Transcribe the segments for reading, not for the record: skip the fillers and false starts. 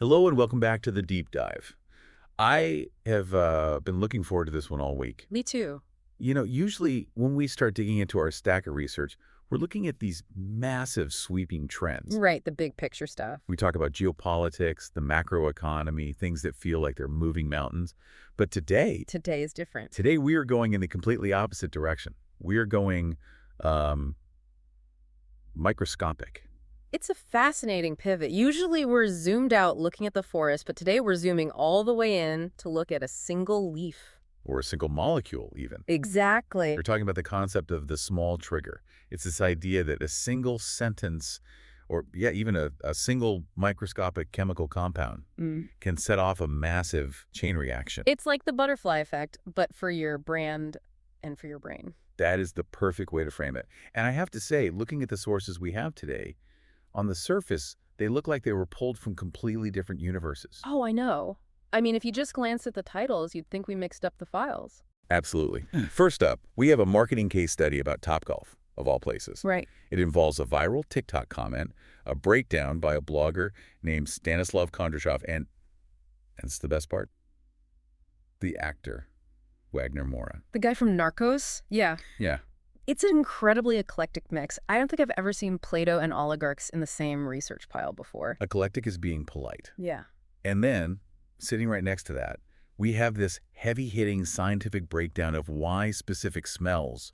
Hello and welcome back to the deep dive. I have been looking forward to this one all week. Me too. You know, usually when we start digging into our stack of research, we're looking at these massive sweeping trends. Right, the big picture stuff. We talk about geopolitics, the macroeconomy, things that feel like they're moving mountains. But today is different. Today we are going in the completely opposite direction. We are going microscopic. It's a fascinating pivot. Usually we're zoomed out looking at the forest, but today we're zooming all the way in to look at a single leaf. Or a single molecule, even. Exactly. We're talking about the concept of the small trigger. It's this idea that a single sentence, or even a single microscopic chemical compound can set off a massive chain reaction. It's like the butterfly effect, but for your brand and for your brain. That is the perfect way to frame it. And I have to say, looking at the sources we have today, on the surface, they look like they were pulled from completely different universes. Oh, I know. I mean, if you just glance at the titles, you'd think we mixed up the files. Absolutely. First up, we have a marketing case study about Topgolf, of all places. Right. It involves a viral TikTok comment, a breakdown by a blogger named Stanислав Kondrashov, and it's the best part, the actor, Wagner Moura. The guy from Narcos? Yeah. Yeah. It's an incredibly eclectic mix. I don't think I've ever seen Plato and oligarchs in the same research pile before. Eclectic is being polite. Yeah. And then, sitting right next to that, we have this heavy-hitting scientific breakdown of why specific smells,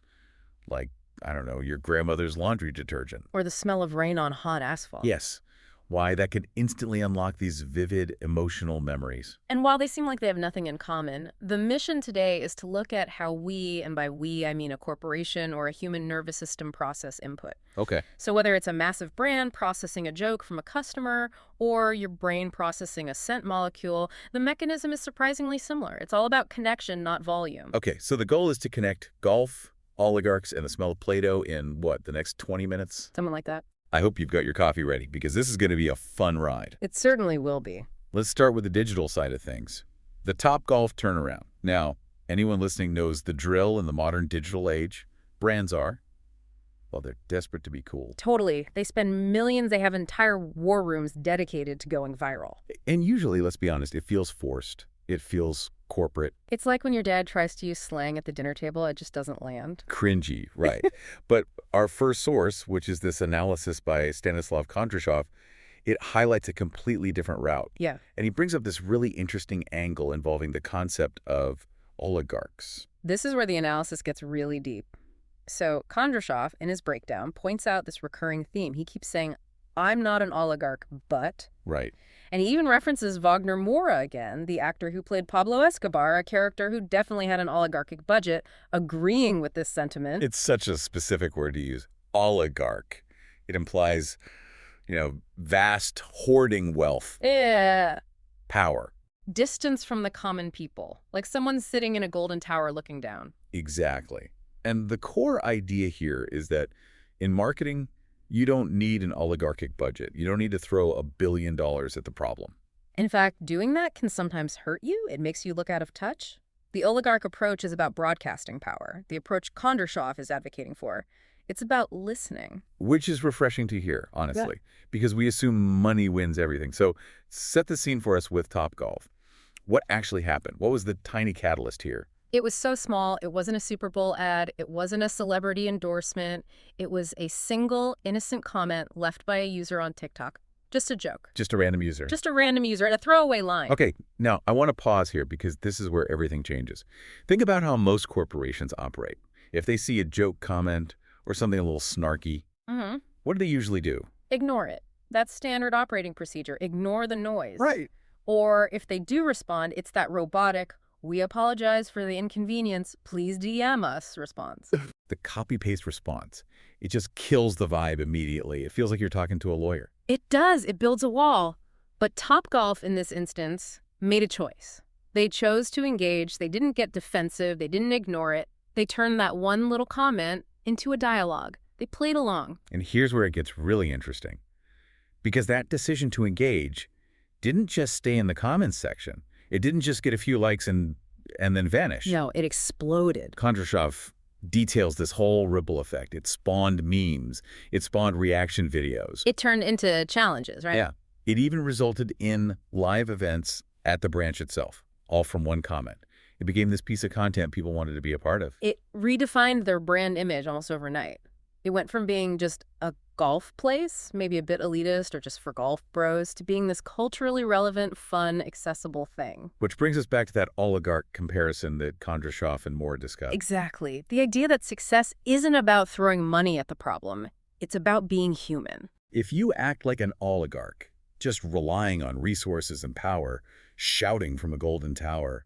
like, I don't know, your grandmother's laundry detergent. Or the smell of rain on hot asphalt. Yes. Why that could instantly unlock these vivid, emotional memories. And while they seem like they have nothing in common, the mission today is to look at how we, and by we I mean a corporation or a human nervous system, process input. Okay. So whether it's a massive brand processing a joke from a customer or your brain processing a scent molecule, the mechanism is surprisingly similar. It's all about connection, not volume. Okay, so the goal is to connect golf, oligarchs, and the smell of Play-Doh in, what, the next 20 minutes? Something like that. I hope you've got your coffee ready, because this is going to be a fun ride. It certainly will be. Let's start with the digital side of things. The Topgolf turnaround. Now, anyone listening knows the drill in the modern digital age. Brands are, well, they're desperate to be cool. Totally. They spend millions. They have entire war rooms dedicated to going viral. And usually, let's be honest, it feels forced. It feels corporate. It's like when your dad tries to use slang at the dinner table, it just doesn't land. Cringy, right. But our first source, which is this analysis by Stanислав Kondrashov, it highlights a completely different route. Yeah. And he brings up this really interesting angle involving the concept of oligarchs. This is where the analysis gets really deep. So Kondrashov, in his breakdown, points out this recurring theme. He keeps saying, I'm not an oligarch, but... Right. And he even references Wagner Moura again, the actor who played Pablo Escobar, a character who definitely had an oligarchic budget, agreeing with this sentiment. It's such a specific word to use, oligarch. It implies, vast hoarding wealth. Yeah. Power. Distance from the common people, like someone sitting in a golden tower looking down. Exactly. And the core idea here is that in marketing, you don't need an oligarchic budget. You don't need to throw $1 billion at the problem. In fact, doing that can sometimes hurt you. It makes you look out of touch. The oligarch approach is about broadcasting power. The approach Kondrashov is advocating for, it's about listening. Which is refreshing to hear, honestly, because we assume money wins everything. So set the scene for us with Topgolf. What actually happened? What was the tiny catalyst here? It was so small. It wasn't a Super Bowl ad. It wasn't a celebrity endorsement. It was a single innocent comment left by a user on TikTok. Just a joke. Just a random user. Just a random user and a throwaway line. Okay, now I want to pause here because this is where everything changes. Think about how most corporations operate. If they see a joke comment or something a little snarky, what do they usually do? Ignore it. That's standard operating procedure. Ignore the noise. Right. Or if they do respond, it's that robotic, we apologize for the inconvenience, please DM us response. The copy-paste response. It just kills the vibe immediately. It feels like you're talking to a lawyer. It does. It builds a wall. But Topgolf, in this instance, made a choice. They chose to engage. They didn't get defensive. They didn't ignore it. They turned that one little comment into a dialogue. They played along. And here's where it gets really interesting. Because that decision to engage didn't just stay in the comments section. It didn't just get a few likes and then vanish. No, it exploded. Kondrashov details this whole ripple effect. It spawned memes. It spawned reaction videos. It turned into challenges, right? Yeah. It even resulted in live events at the branch itself, all from one comment. It became this piece of content people wanted to be a part of. It redefined their brand image almost overnight. It went from being just a golf place, maybe a bit elitist or just for golf bros, to being this culturally relevant, fun, accessible thing. Which brings us back to that oligarch comparison that Kondrashov and Moore discussed. Exactly. The idea that success isn't about throwing money at the problem. It's about being human. If you act like an oligarch, just relying on resources and power, shouting from a golden tower,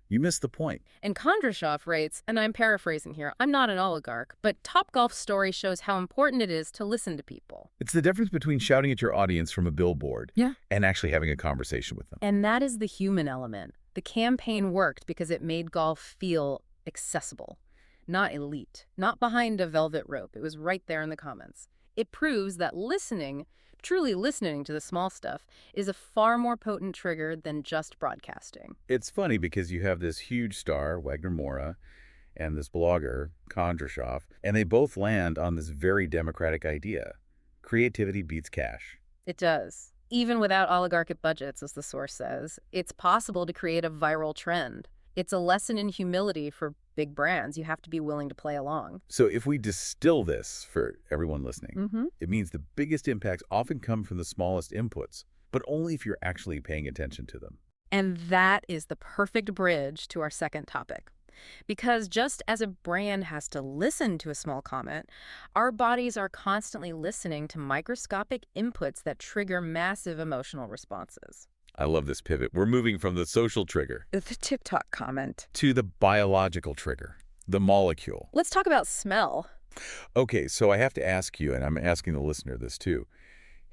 you miss the point. And Kondrashov writes, and I'm paraphrasing here, I'm not an oligarch, but Topgolf's story shows how important it is to listen to people. It's the difference between shouting at your audience from a billboard and actually having a conversation with them. And that is the human element. The campaign worked because it made golf feel accessible, not elite, not behind a velvet rope. It was right there in the comments. It proves that listening, truly listening to the small stuff, is a far more potent trigger than just broadcasting. It's funny because you have this huge star, Wagner Moura, and this blogger, Kondrashov, and they both land on this very democratic idea. Creativity beats cash. It does. Even without oligarchic budgets, as the source says, it's possible to create a viral trend. It's a lesson in humility for big brands. You have to be willing to play along. So if we distill this for everyone listening, it means the biggest impacts often come from the smallest inputs, but only if you're actually paying attention to them. And that is the perfect bridge to our second topic. Because just as a brand has to listen to a small comment, our bodies are constantly listening to microscopic inputs that trigger massive emotional responses. I love this pivot. We're moving from the social trigger, The TikTok comment, to the biological trigger, the molecule. Let's talk about smell. Okay, so I have to ask you, and I'm asking the listener this too.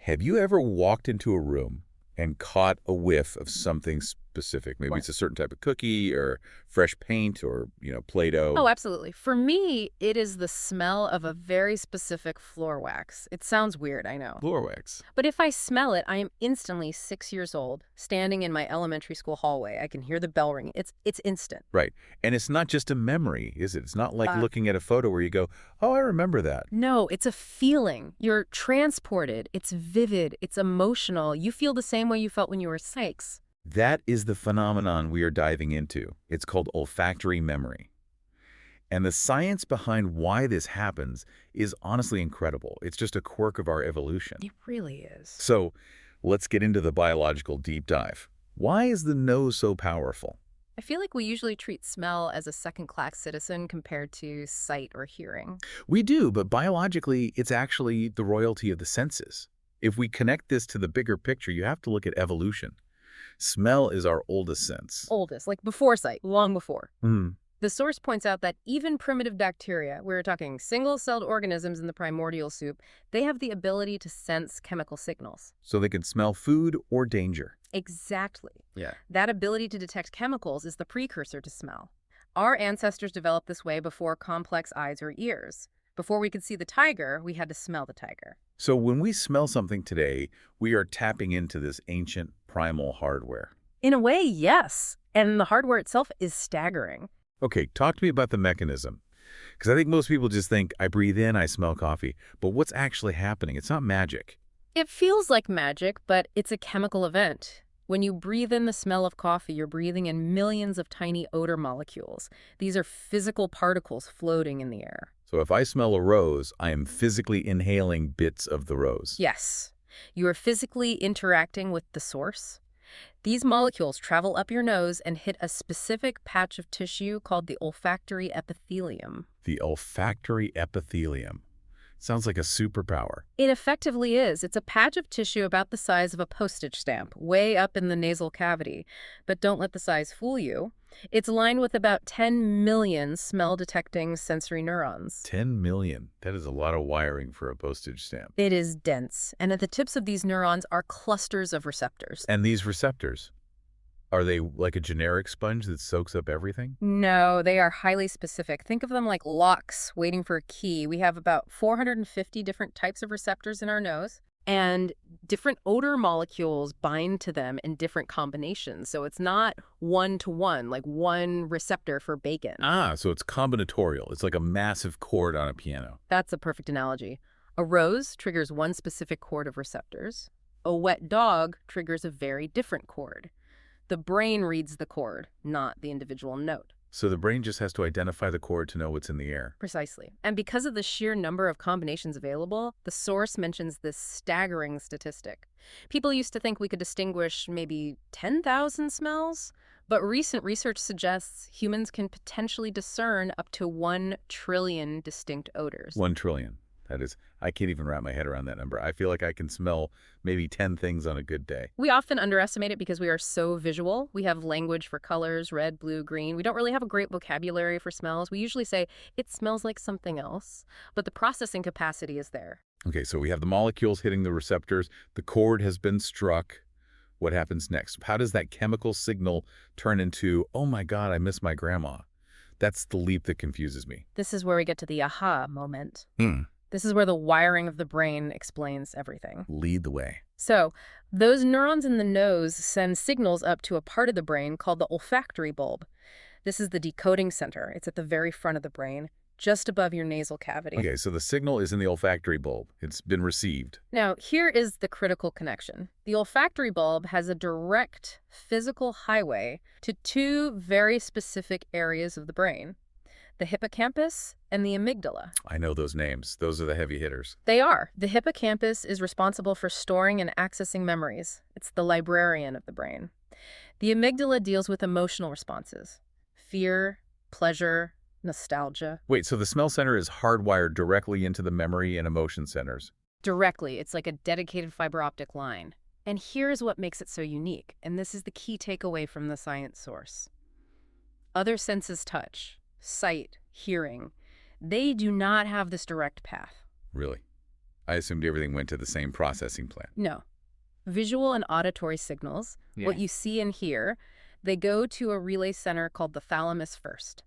Have you ever walked into a room and caught a whiff of something specific? Maybe it's a certain type of cookie or fresh paint or, Play-Doh. Oh, absolutely. For me, it is the smell of a very specific floor wax. It sounds weird, I know. Floor wax. But if I smell it, I am instantly 6 years old, standing in my elementary school hallway. I can hear the bell ring. It's instant. Right. And it's not just a memory, is it? It's not like looking at a photo where you go, oh, I remember that. No, it's a feeling. You're transported. It's vivid. It's emotional. You feel the same way you felt when you were 6. That is the phenomenon we are diving into. It's called olfactory memory. And the science behind why this happens is honestly incredible. It's just a quirk of our evolution. It really is. So let's get into the biological deep dive. Why is the nose so powerful? I feel like we usually treat smell as a second-class citizen compared to sight or hearing. We do, but biologically, it's actually the royalty of the senses. If we connect this to the bigger picture, you have to look at evolution. Smell is our oldest sense. Oldest, like before sight, long before. The source points out that even primitive bacteria, we're talking single-celled organisms in the primordial soup, they have the ability to sense chemical signals. So they can smell food or danger. Exactly. Yeah. That ability to detect chemicals is the precursor to smell. Our ancestors developed this way before complex eyes or ears. Before we could see the tiger, we had to smell the tiger. So when we smell something today, we are tapping into this ancient primal hardware. In a way, yes. And the hardware itself is staggering. Okay, talk to me about the mechanism. Because I think most people just think, I breathe in, I smell coffee. But what's actually happening? It's not magic. It feels like magic, but it's a chemical event. When you breathe in the smell of coffee, you're breathing in millions of tiny odor molecules. These are physical particles floating in the air. So if I smell a rose, I am physically inhaling bits of the rose. Yes. You are physically interacting with the source. These molecules travel up your nose and hit a specific patch of tissue called the olfactory epithelium. The olfactory epithelium. Sounds like a superpower. It effectively is. It's a patch of tissue about the size of a postage stamp, way up in the nasal cavity. But don't let the size fool you. It's lined with about 10 million smell-detecting sensory neurons. 10 million. That is a lot of wiring for a postage stamp. It is dense, and at the tips of these neurons are clusters of receptors. And these receptors, are they like a generic sponge that soaks up everything? No, they are highly specific. Think of them like locks waiting for a key. We have about 450 different types of receptors in our nose, and different odor molecules bind to them in different combinations. So it's not one-to-one, like one receptor for bacon. Ah, so it's combinatorial. It's like a massive chord on a piano. That's a perfect analogy. A rose triggers one specific chord of receptors. A wet dog triggers a very different chord. The brain reads the chord, not the individual note. So the brain just has to identify the chord to know what's in the air. Precisely. And because of the sheer number of combinations available, the source mentions this staggering statistic. People used to think we could distinguish maybe 10,000 smells, but recent research suggests humans can potentially discern up to 1 trillion distinct odors. 1 trillion. That is, I can't even wrap my head around that number. I feel like I can smell maybe 10 things on a good day. We often underestimate it because we are so visual. We have language for colors, red, blue, green. We don't really have a great vocabulary for smells. We usually say, it smells like something else, but the processing capacity is there. Okay, so we have the molecules hitting the receptors. The chord has been struck. What happens next? How does that chemical signal turn into, oh my God, I miss my grandma? That's the leap that confuses me. This is where we get to the aha moment. This is where the wiring of the brain explains everything. Lead the way. So, those neurons in the nose send signals up to a part of the brain called the olfactory bulb. This is the decoding center. It's at the very front of the brain, just above your nasal cavity. Okay, so the signal is in the olfactory bulb. It's been received. Now, here is the critical connection. The olfactory bulb has a direct physical highway to 2 very specific areas of the brain: the hippocampus and the amygdala. I know those names. Those are the heavy hitters. They are. The hippocampus is responsible for storing and accessing memories. It's the librarian of the brain. The amygdala deals with emotional responses: fear, pleasure, nostalgia. Wait, so the smell center is hardwired directly into the memory and emotion centers. Directly. It's like a dedicated fiber optic line. And here's what makes it so unique, and this is the key takeaway from the science source. Other senses, touch, sight, hearing, they do not have this direct path. Really? I assumed everything went to the same processing plant. No. Visual and auditory signals, what you see and hear, they go to a relay center called the thalamus first.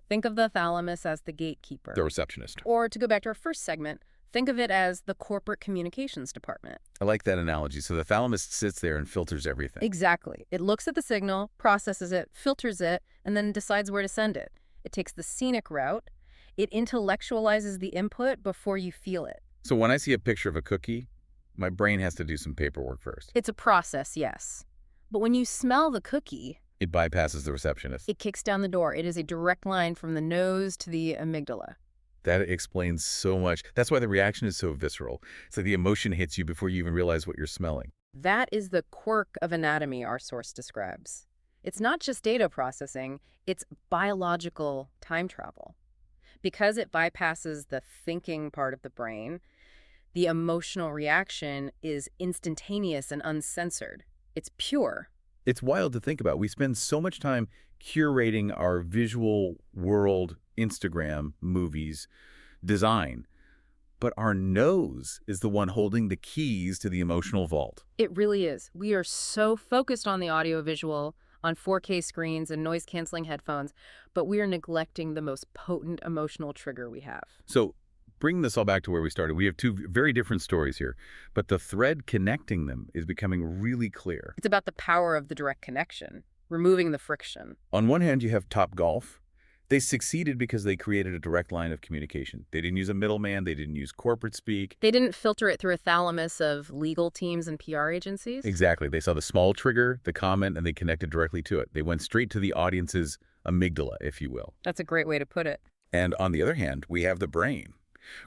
Think of the thalamus as the gatekeeper. The receptionist. Or, to go back to our first segment, think of it as the corporate communications department. I like that analogy. So the thalamus sits there and filters everything. Exactly. It looks at the signal, processes it, filters it, and then decides where to send it. It takes the scenic route. It intellectualizes the input before you feel it. So when I see a picture of a cookie, my brain has to do some paperwork first. It's a process, yes. But when you smell the cookie, It bypasses the receptionist. it kicks down the door. It is a direct line from the nose to the amygdala. That explains so much. That's why the reaction is so visceral. It's like the emotion hits you before you even realize what you're smelling. That is the quirk of anatomy our source describes. It's not just data processing, it's biological time travel. Because it bypasses the thinking part of the brain, the emotional reaction is instantaneous and uncensored. It's pure. It's wild to think about. We spend so much time curating our visual world, Instagram, movies, design, but our nose is the one holding the keys to the emotional vault. It really is. We are so focused on the audiovisual, on 4K screens and noise-canceling headphones, but we are neglecting the most potent emotional trigger we have. So bring this all back to where we started. We have 2 very different stories here, but the thread connecting them is becoming really clear. It's about the power of the direct connection, removing the friction. On one hand, you have Topgolf. They succeeded because they created a direct line of communication. They didn't use a middleman. They didn't use corporate speak. They didn't filter it through a thalamus of legal teams and PR agencies. Exactly. They saw the small trigger, the comment, and they connected directly to it. They went straight to the audience's amygdala, if you will. That's a great way to put it. And on the other hand, we have the brain.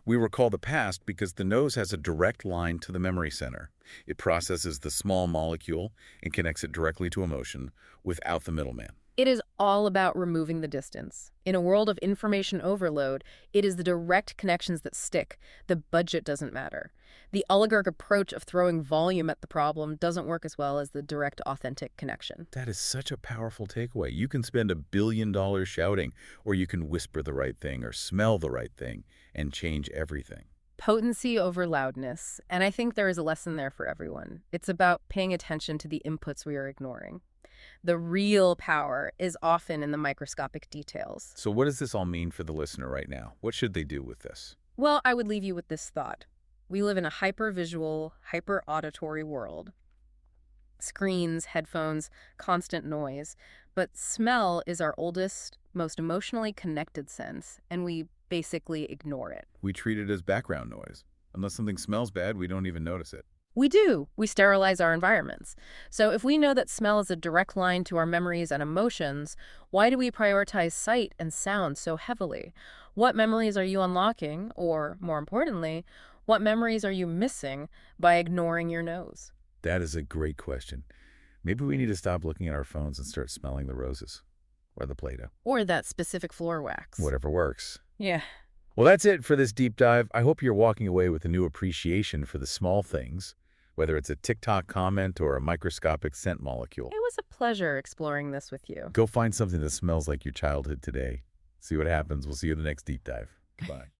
We recall the past because the nose has a direct line to the memory center. It processes the small molecule and connects it directly to emotion without the middleman. It is all about removing the distance. In a world of information overload, it is the direct connections that stick. The budget doesn't matter. The oligarch approach of throwing volume at the problem doesn't work as well as the direct, authentic connection. That is such a powerful takeaway. You can spend $1 billion shouting, or you can whisper the right thing or smell the right thing and change everything. Potency over loudness. And I think there is a lesson there for everyone. It's about paying attention to the inputs we are ignoring. The real power is often in the microscopic details. So what does this all mean for the listener right now? What should they do with this? Well, I would leave you with this thought. We live in a hyper-visual, hyper-auditory world. Screens, headphones, constant noise. But smell is our oldest, most emotionally connected sense, and we basically ignore it. We treat it as background noise. Unless something smells bad, we don't even notice it. We do. We sterilize our environments. So if we know that smell is a direct line to our memories and emotions, why do we prioritize sight and sound so heavily? What memories are you unlocking? Or, more importantly, what memories are you missing by ignoring your nose? That is a great question. Maybe we need to stop looking at our phones and start smelling the roses. Or the Play-Doh. Or that specific floor wax. Whatever works. Yeah. Well, that's it for this deep dive. I hope you're walking away with a new appreciation for the small things, whether it's a TikTok comment or a microscopic scent molecule. It was a pleasure exploring this with you. Go find something that smells like your childhood today. See what happens. We'll see you in the next deep dive. Goodbye.